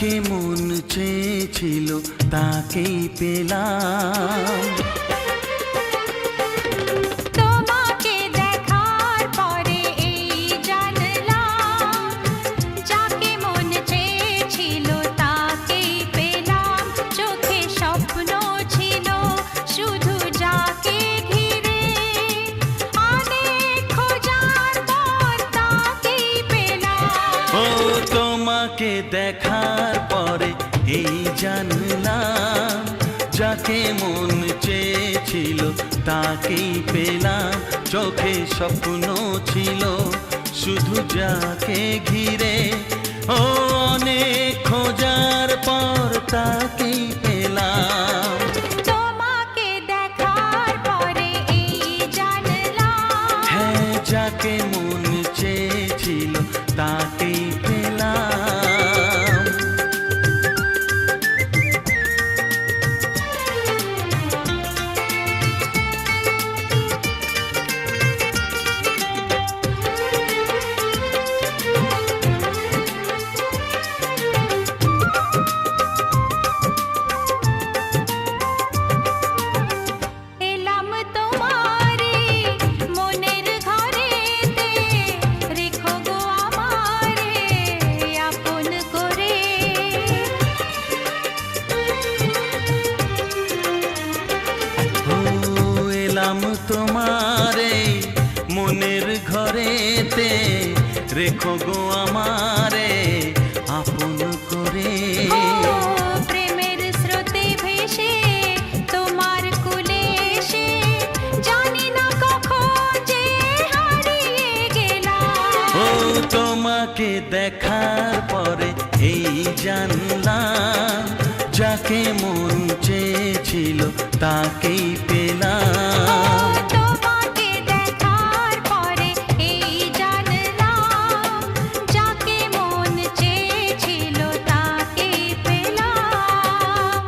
যাকে মন চেয়েছিল তাকেই পেলাম। তোমাকে দেখার পরে এই জানলাম, যাকে মন চেয়েছিল তাকেই পেলাম। চোখে স্বপ্ন ছিল শুধু যাকে ঘিরে, অনেক খোঁজার পর তাকেই পেলাম। ও তোমাকে দেখার পরে এই জানলাম, যাকে মন চেয়েছিল তাকেই পেলাম। চোখে স্বপ্ন ছিল শুধু যাকে ঘিরে, ও অনেক খোঁজার পর তাকেই পেলাম। তোমাকে দেখার পরে এই জানলাম, হ্যাঁ, যাকে মন চেয়েছিল তাকেই পেলাম। এলাম তোমারে মনের ঘরেতে, রেখো গো আমারে আপন করে। ও এলাম তোমারে মনের ঘরেতে, রেখো গো আমারে আপন করে। ও প্রেমের স্রোতে ভেসে তোমার কুলে এসে, জানি না কখন যে হারিয়ে গেলাম। ও তোমাকে দেখার পরে এই জানলাম, যাকে মন চেয়েছিল তাকেই পেলাম। তোমাকে দেখার পরে এই জানলাম, যাকে মন চেয়েছিল তাকেই পেলাম।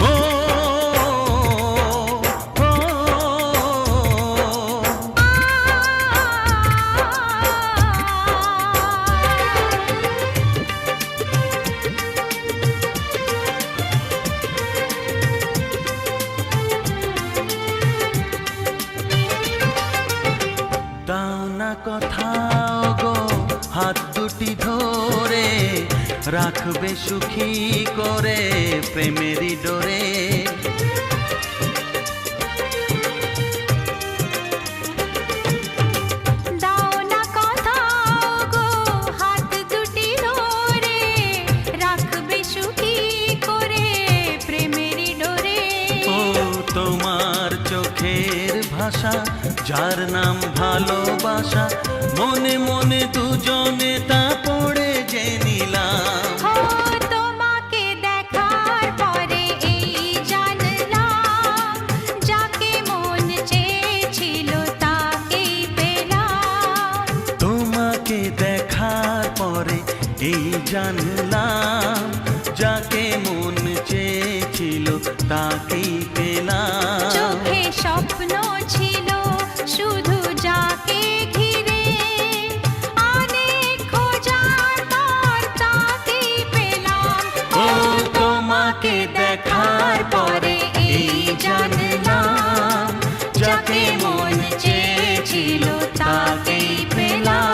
ও, ও, দাও না কোথাও গো হাত দুটি ধরে, রাখবে সুখী করে প্রেমেরই ডোরে। দাও না কোথাও গো হাত দুটি ধরে, রাখবে সুখী করে প্রেমেরই ডোরে। ও তোমার চোখের ভাষা, যার নাম ভালোবাসা, মনে মনে দুজনে তা পড়ে যে নিলাম। ও তোমাকে দেখার পরে এই জানলাম, যাকে মন চেয়েছিল তাকেই পেলাম। তোমাকে দেখার পরে এই জানলাম, যাকে মন চেয়েছিল তাকেই পেলাম। চোখে স্বপ্ন ছিল শুধু যাকে ঘিরে, অনেক খোঁজার পর তাকেই পেলাম। ও তোমাকে দেখার পরে এই জানলাম, যাকে মন চেয়েছিল তাকেই পেলাম।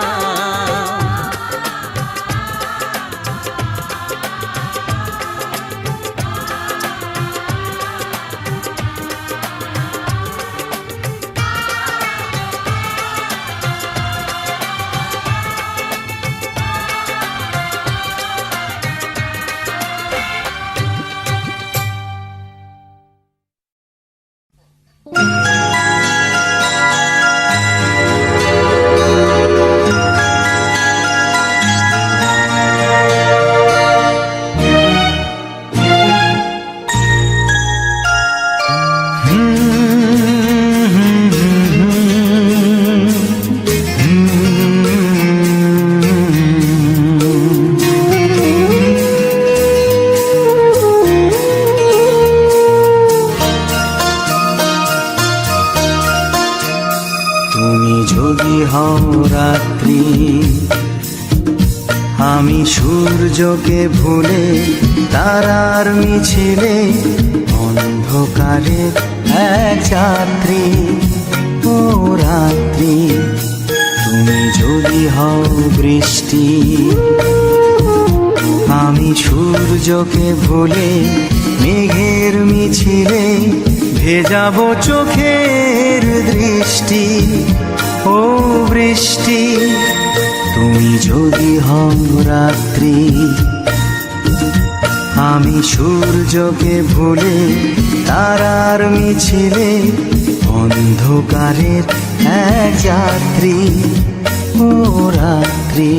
সূর্যকে ভুলে তারার মিছিলে অন্ধকারের এক যাত্রী ও রাত্রি, তুমি যদি হও বৃষ্টি। আমি সূর্যকে ভুলে মেঘের মিছিলে ভেজাবো চোখের দৃষ্টি ও বৃষ্টি, তুমি যদি হও রাত্রি। আমি সূর্যকে ভুলে তারার মিছিলে অন্ধকারের এক যাত্রী ও রাত্রি।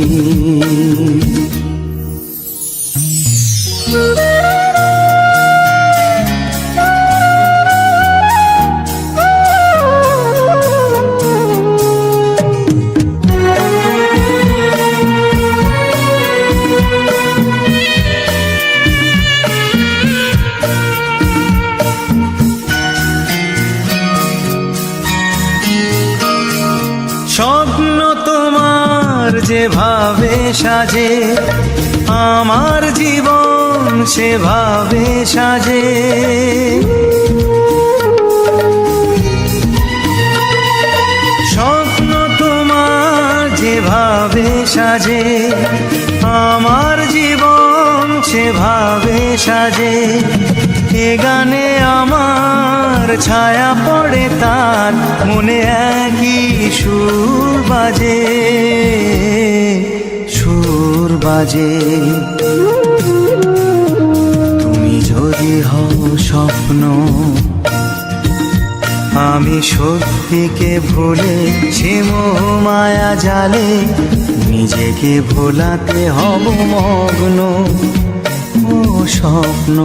স্বপ্ন তোমার যেভাবে সাজে, আমার জীবন সেভাবে সাজে। স্বপ্ন তোমার যেভাবে সাজে, আমার জীবন সেভাবে সাজে। এ গানে আমার ছায়া পড়ে তার মনে একই সুর বাজে, সুর বাজে। তুমি যদি হও স্বপ্ন, আমি সত্যিকে ভুলে সে মোহ মায়া জালে নিজেকে ভোলাতে হব মগ্ন ও স্বপ্ন।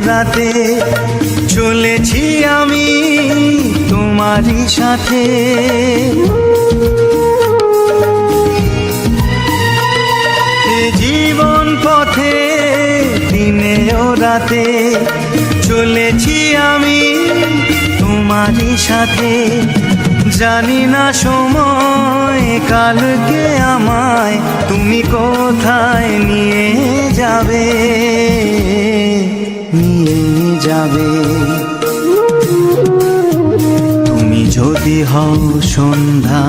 রাতে চলেছি আমি তোমারই সাথে, জীবন পথে দিনে ও রাতে চলেছি আমি তোমারই সাথে। জানি না সময় কালকে আমায় তুমি কোথায় নিয়ে যাবে, নিয়ে যাবে। তুমি যদি হও সন্ধ্যা,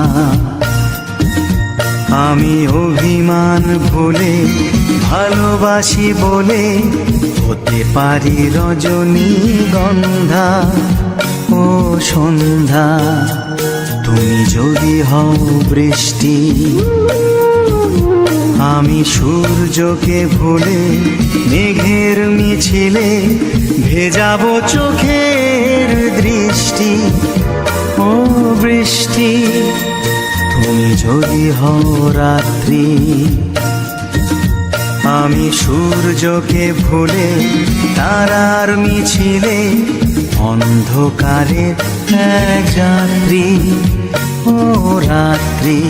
আমি অভিমান ভুলে ভালোবাসি বলে হতে পারি রজনীগন্ধা ও সন্ধ্যা। তুমি যদি হও বৃষ্টি, আমি সূর্যকে ভুলে মেঘের মিছিলে ভেজাবো চোখের দৃষ্টি ও বৃষ্টি, তুমি যদি হও রাত্রি। আমি সূর্যকে ভুলে তারার মিছিলে অন্ধকারের এক যাত্রী ও রাত্রি।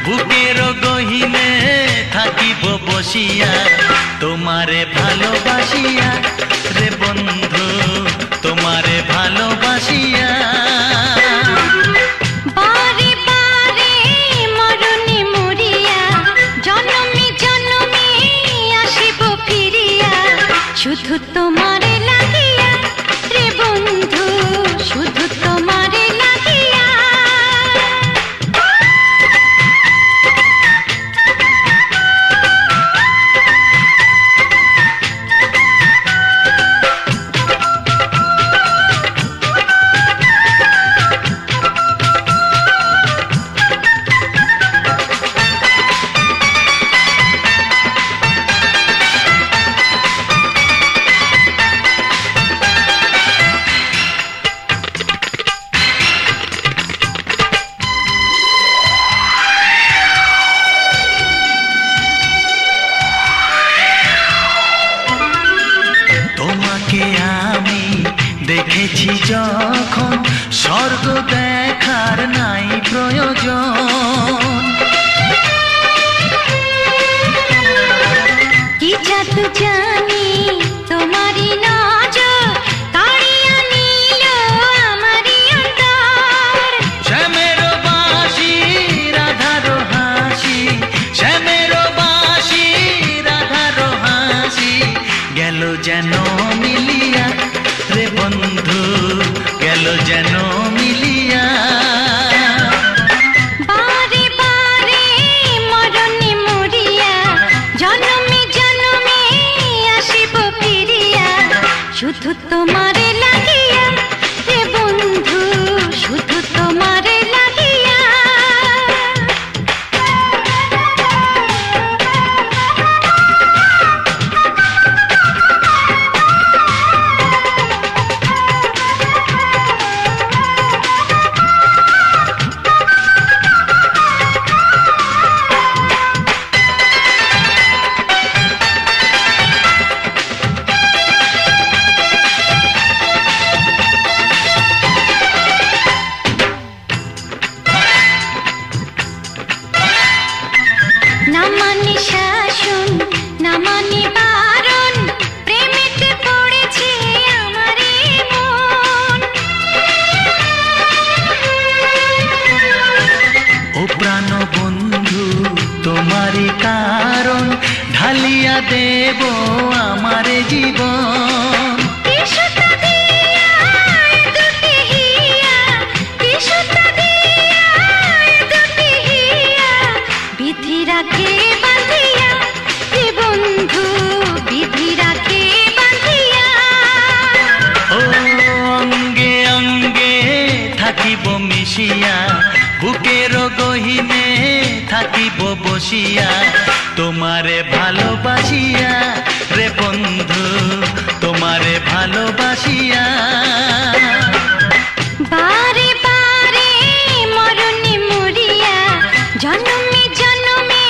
বুকের গহিনে থাকিব বসিয়া, তোমারে ভালোবাসিয়া রে বন্ধু, তোমারে ভালোবাসিয়া। বারে বারে মরণে মরিয়া, জনমে জনমে আসিব ফিরিয়া, শুধু তোমারে লাগিয়া রে বন্ধু, শুধু তোমারে লাগিয়া। যখন স্বর্গ দেখার নাই প্রয়োজন। কি জাদু জানি তোমারই নজর কাড়িয়া নিল আমারই অন্তর। শ্যামের বাঁশি রাধার হাসি, শ্যামের বাঁশি রাধার হাসি গেল যেন মিলিয়া রে বন্ধু, গেল যেন মিলিয়া। বারে বারে মরণে মরিয়া জনমে জনমে আসিব ফিরিয়া, শুধু তোমারে লাগিয়া রে বন্ধু, শুধু তোমারে লাগিয়া। না মানে শাসন, না মানে বারণ, প্রেমেতে পড়েছে আমারে মন। ও প্রাণ বন্ধু তোমারই কারণ ঢালিয়া দেব আমারে জীবন। কি সুতা দিয়া এ দুটি হিয়া, কি সুতা দিয়া এ দুটি হিয়া, বিধি রাখে বাঁধিয়া হে বন্ধু, বিধি রাখে বাঁধিয়া। ও অঙ্গে অঙ্গে থাকিব মিশিয়া, বুকের গহিনে থাকিব বসিয়া, তোমারে ভালোবাসিয়া রে বন্ধু, তোমারে ভালোবাসিয়া। বারে বারে মরণে মরিয়া জনমে জনমে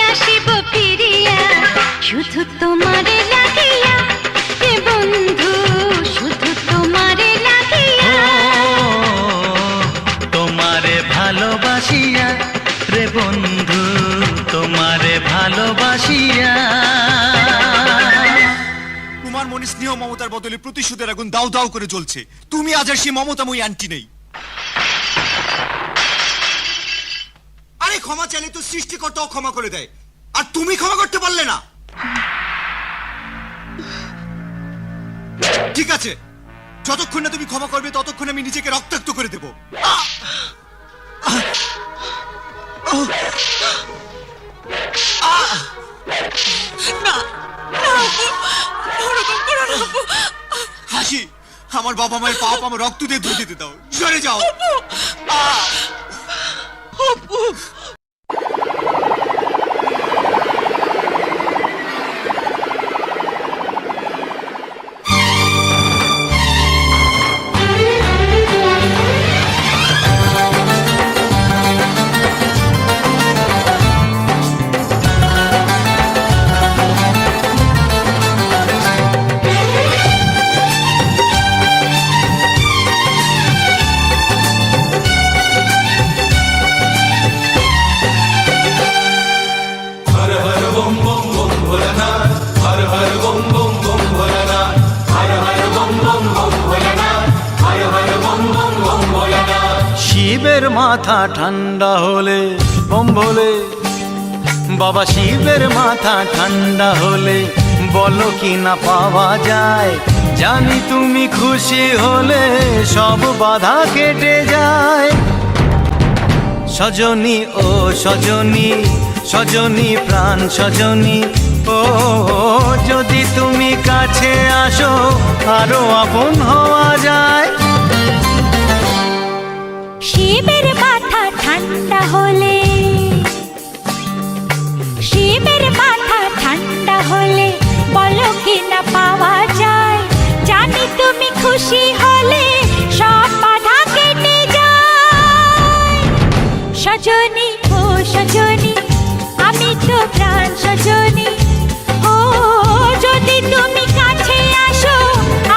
আসিব ফিরিয়া, শুধু তোমারে লাগিয়া হে বন্ধু, শুধু তোমারে লাগিয়া। তোমারে ভালোবাসিয়া রে বন্ধু, তোমারে ভালোবাসিয়া। তোমার মনে স্নেহ মমতার বদলে প্রতিশোধের আগুন দাউ দাউ করে জ্বলছে। তুমি আজ আর সেই মমতাময়ী আন্টি নেই। আরে ক্ষমা চাইলে তো সৃষ্টিকর্তাও ক্ষমা করে দেয়, আর তুমি ক্ষমা করতে পারলে না। ঠিক আছে, যতক্ষণ না তুমি ক্ষমা করবে ততক্ষণ আমি নিজেকে রক্তাক্ত করে দেব। হাসি, আমার বাবা মায়ের পাপ আমার রক্ত দিয়ে ধুয়ে দিতে দাও। সরে যাও। শিবের মাথা ঠান্ডা হলে বোম ভোলে, বাবা শিবের মাথা ঠান্ডা হলে বলো কি না পাওয়া যায়। জানি তুমি খুশি হলে সব বাধা কেটে যায়। সজনী ও সজনী, সজনী প্রাণ সজনী, ও যদি তুমি কাছে আসো আরো আপন হওয়া যায়। শিবের মাথা ঠান্ডা হলে, শিবের মাথা ঠান্ডা হলে বলো কি না পাওয়া যায়। জানি তুমি খুশি হলে সব বাধা কেটে যায়। সজনী ও সজনী, আমি তো প্রাণ সজনী, ও যদি তুমি কাছে আসো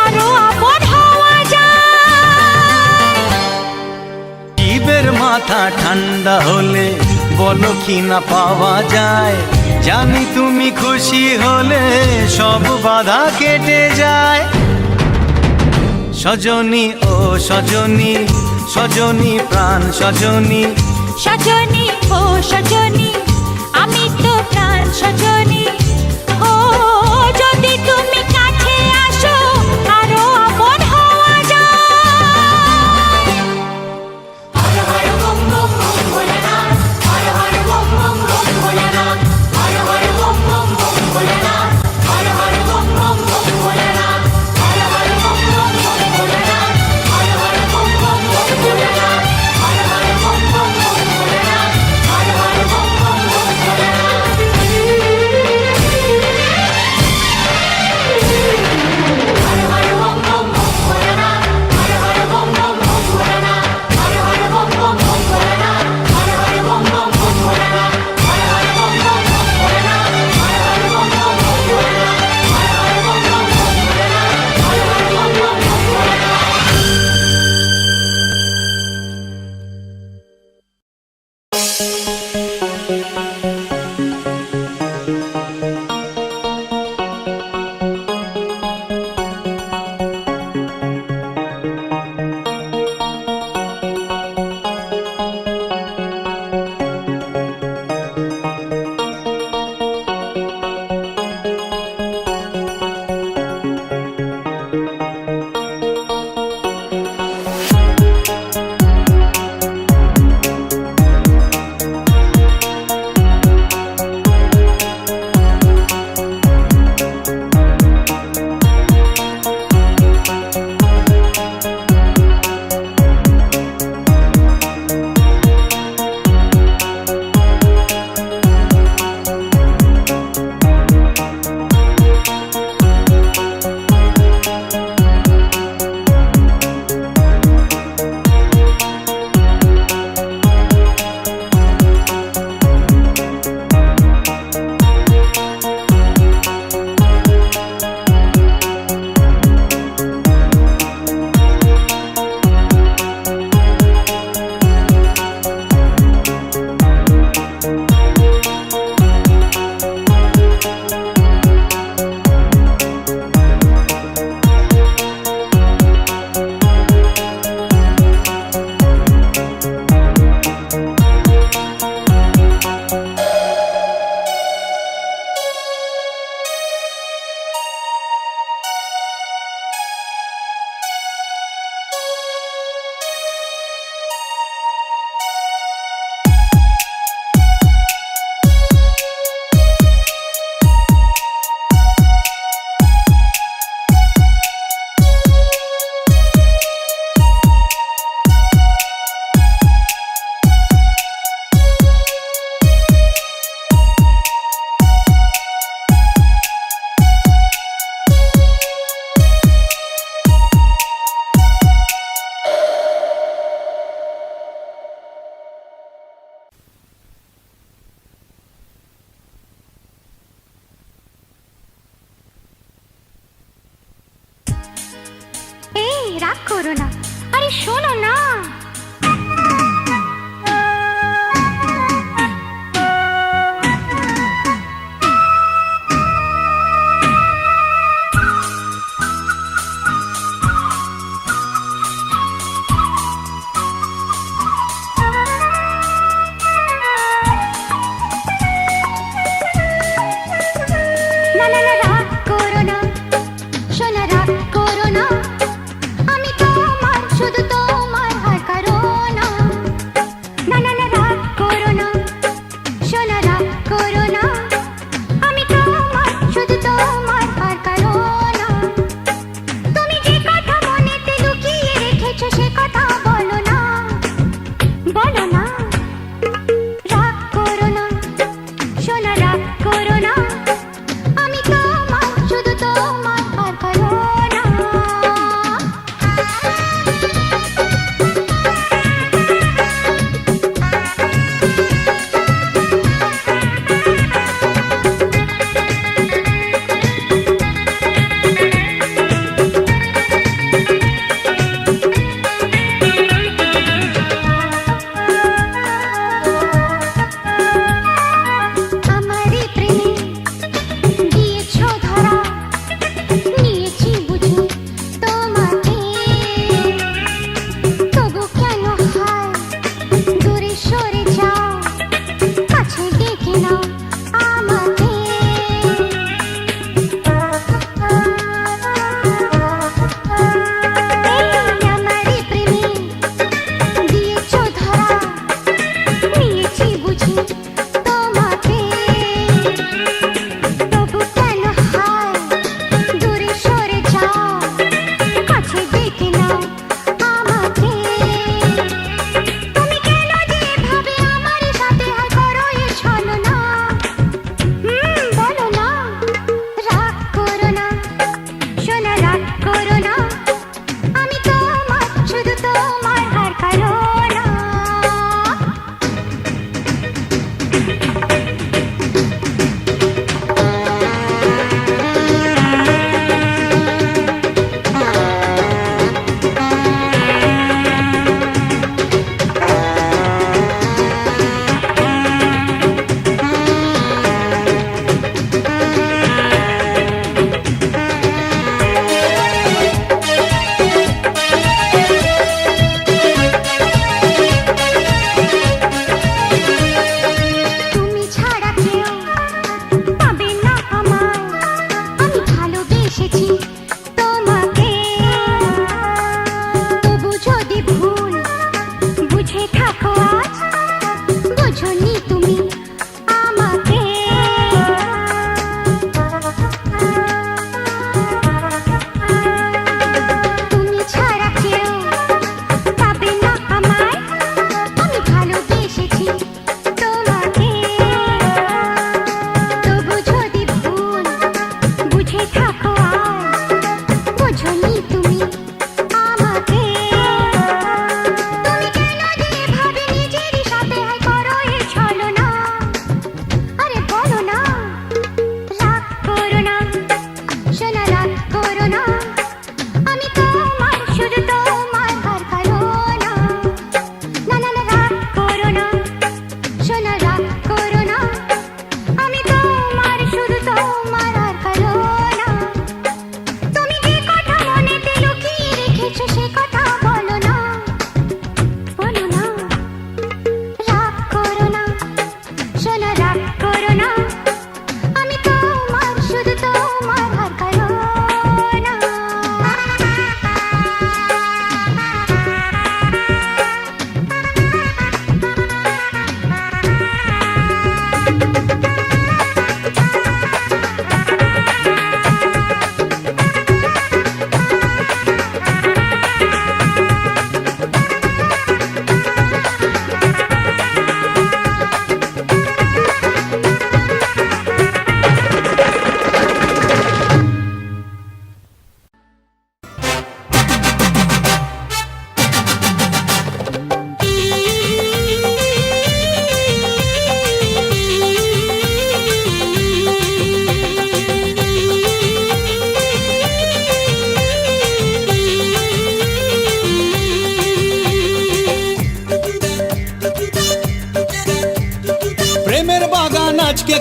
আরো আপন মাথা ঠান্ডা হলে বলো কি না পাওয়া যায়। জানি তুমি খুশি হলে সব বাধা কেটে যায়। সজনী ও সজনী, সজনী প্রাণ সজনী, সজনী ও সজনী আমি তো প্রাণ সজনী। ও যদি তুমি কাছে আসো আরো আপন হওয়া যায়। Har Har bomb bomb bomb Bholenath, Har Har bomb bomb bomb Bholenath, Har Har bomb bomb bomb Bholenath, Har Har bomb bomb bomb Bholenath, Har Har bomb bomb bomb Bholenath, Har Har bomb bomb bomb Bholenath, Har Har bomb bomb bomb Bholenath, Har Har bomb bomb bomb রাগ করো না, আরে শোনো না। রাগ করো না, আমি তোমার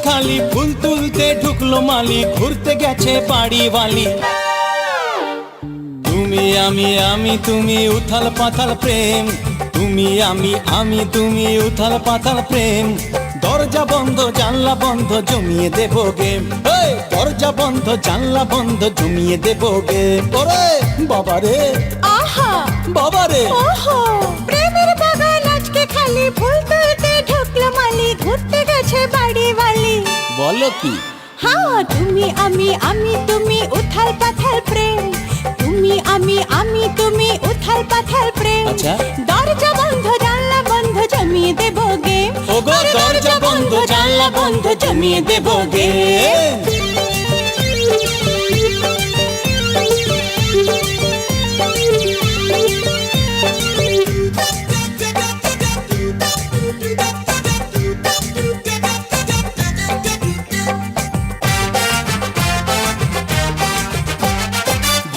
খালি ফুল তুলতে ঢুকলো মালি ঘুরতে গেছে বাড়ি বালি তুমি আমি তুমি উথাল পাথাল প্রেম তুমি আমি তুমি উথাল পাথাল প্রেম দরজা বন্ধ জানলা বন্ধ জমিয়ে দেব গেম দরজা বন্ধ জানলা বন্ধ জমিয়ে দেব গেম ওরে বাবারে আহা বাবারে ওহো প্রেমের বাগান আজকে খালি ফুল তুলতে ঢুকলো মালি ঘুরতে গেছে বাড়ি বালি বলো কি হ্যাঁ তুমি আমি তুমি উথাল পাথাল প্রেম তুমি আমি তুমি উথাল পাথাল প্রেম আচ্ছা। দরজা বন্ধ জানলা বন্ধ জমিয়ে দেব গেম ওগো দরজা বন্ধ জানলা বন্ধ জমিয়ে দেব গেম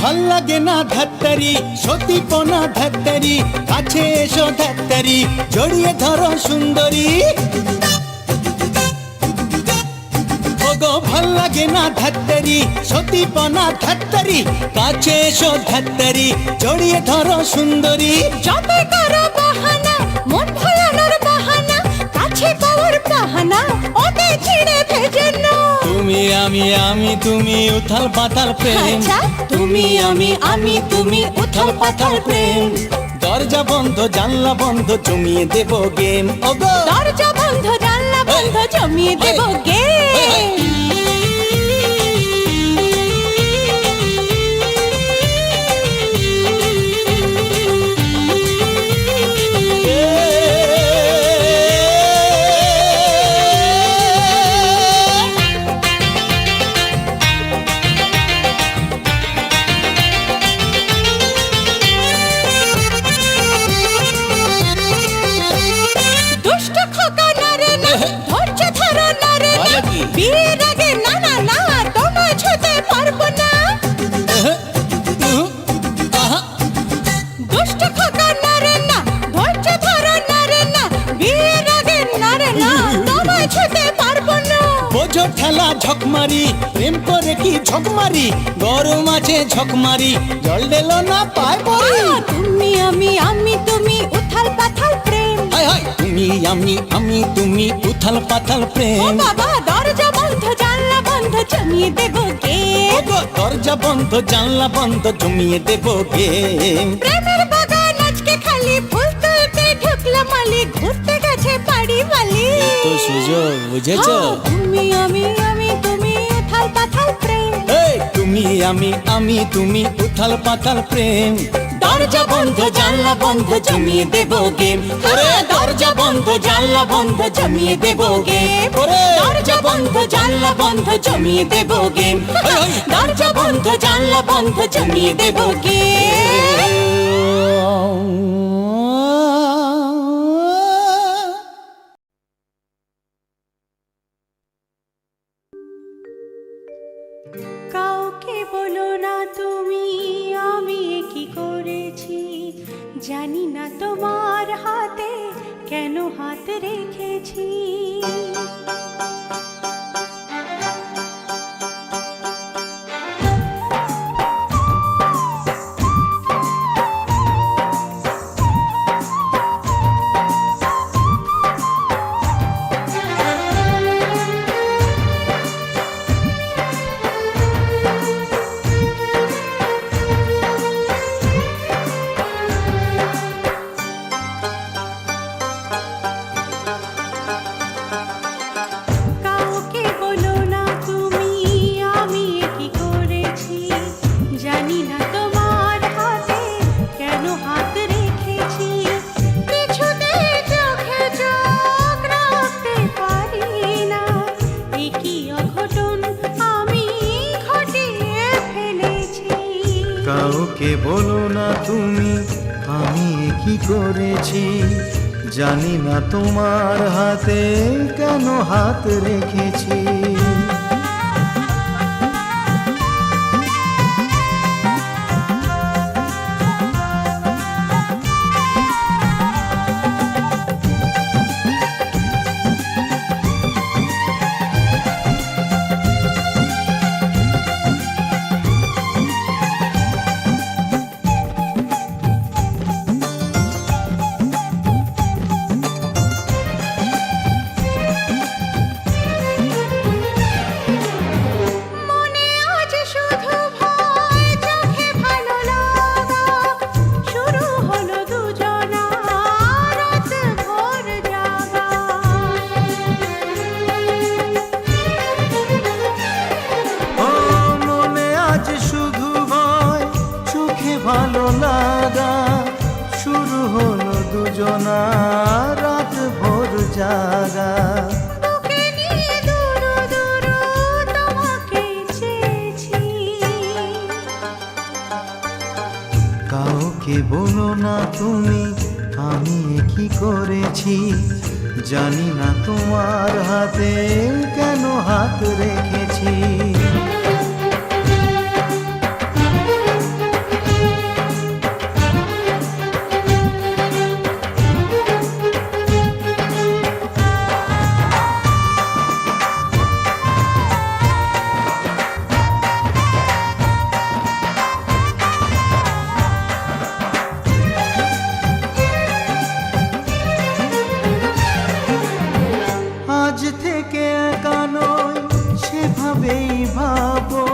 ভাল লাগে না ধাত্তারি সতীপনা ধাত্তারি কাছে এসো ধাত্তারি জড়িয়ে ধরো সুন্দরী ওগো ভাল লাগে না ধাত্তারি সতীপনা ধাত্তারি কাছে এসো ধাত্তারি জড়িয়ে ধরো সুন্দরী যত করো বাহানা মন ভোলানোর বাহানা কাছে পাওয়ার বাহানা ওতে ছিঁড়ে ভেজে নো তুমি আমি তুমি উথাল পাতাল প্রেম আচ্ছা। তুমি আমি তুমি উথাল পাতাল প্রেম দরজা বন্ধ জানলা বন্ধ জমিয়ে দেব গেম ওগো দরজা বন্ধ জানলা বন্ধ জমিয়ে দেব গেম দুষ্ট খোকা নারে না ধৈর্য ধরো নারে না বলো কি? বিয়ের আগে না না না তোমায় ছুঁতে পারবো না দুষ্ট খোকা নারে না ধৈর্য ধরো নারে না বিয়ের আগে নারে না তোমায় ছুঁতে পারবো না বোঝো ঠেলা ঝকমারি প্রেম করে কি ঝকমারি গরম আছে ঝকমারি জল ঢেলো না পায় পরি তুমি আমি তুমি উথাল পাথাল প্রেম হায় হায় তুমি আমি তুমি উথাল পাতাল ও প্রেম বাবা দরজা বন্ধ জানলা বন্ধ জমিয়ে দেব গেম ওগো দরজা বন্ধ জানলা বন্ধ জমিয়ে দেব গেম প্রেমের বাগান আজকে খালি ফুল তুলতে ঢুকলো মালি ঘুরতে গেছে বাড়ি বালি তো সুযোগ বুঝেছো তুমি তুমি উথাল পাথাল প্রেম এই তুমি আমি তুমি উথাল পাতাল প্রেম দরজা বন্ধ জানলা বন্ধ জমিয়ে দেব গেম ওরে দরজা বন্ধ জানলা বন্ধ জমিয়ে দেব গেম ওরে দরজা বন্ধ জানলা বন্ধ জমিয়ে দেব গেম দরজা বন্ধ জানলা বন্ধ জমিয়ে দেব গেম কাউকে বলো না তুমি আমি কি করেছি জানি না তোমার হাতে কেন হাত রেখেছি কাউকে বলো না তুমি আমি কি করেছি জানি না তোমার হাতে কেন হাত রেখেছি কিছুতে চোখে চোখ রাখতে পারি না একই অঘটন আমি ঘটিয়ে ফেলেছি কাউকে বলো না তুমি আমি কি করেছি জানি না তোমার হাতে কেন হাত রেখেছি রাত ভোর জাগা। বুকে নিয়ে দুরু দুরু তোমাকে চেয়েছি। কাউকে বলো না তুমি আমি এ কি করেছি, জানি না তোমার হাতে কেন হাত রেখেছি। আজ থেকে একা নই সেভাবেই ভাবো,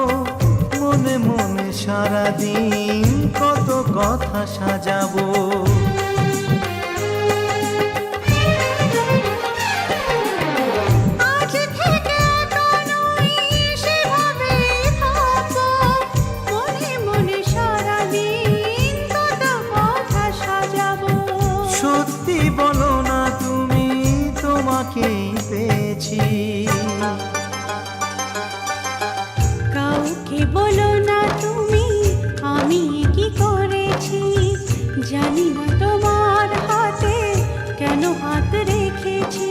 মনে মনে সারাদিন কত কথা সাজাবো। আজ থেকে একা নই সেভাবেই ভাবো, মনে মনে সারাদিন কত কথা সাজাবো। সত্যি বলো না তুমি তোমাকেই পেয়েছি। কাউকে বলো না তুমি আমি কি করেছি, জানি না তোমার হাতে কেন হাত রেখেছি।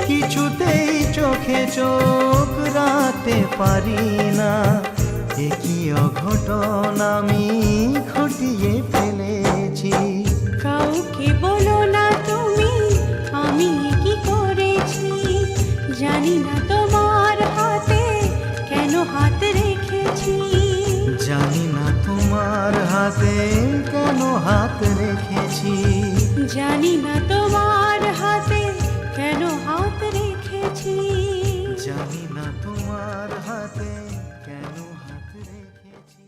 কিছুতেই চোখে চোখ রাখতে পারি না, এ কি অঘটন আমি ঘটিয়ে ফেলেছি। কাউকে বলো না তুমি আমি কি করেছি, জানি না তোমার হাতে কেন হাত রেখেছি। জানি না তোমার হাতে কেন হাত রেখেছি। জানি না তোমার হাতে কেন হাত রেখেছি। জানি না তোমার হাতে কেন হাত রেখেছি।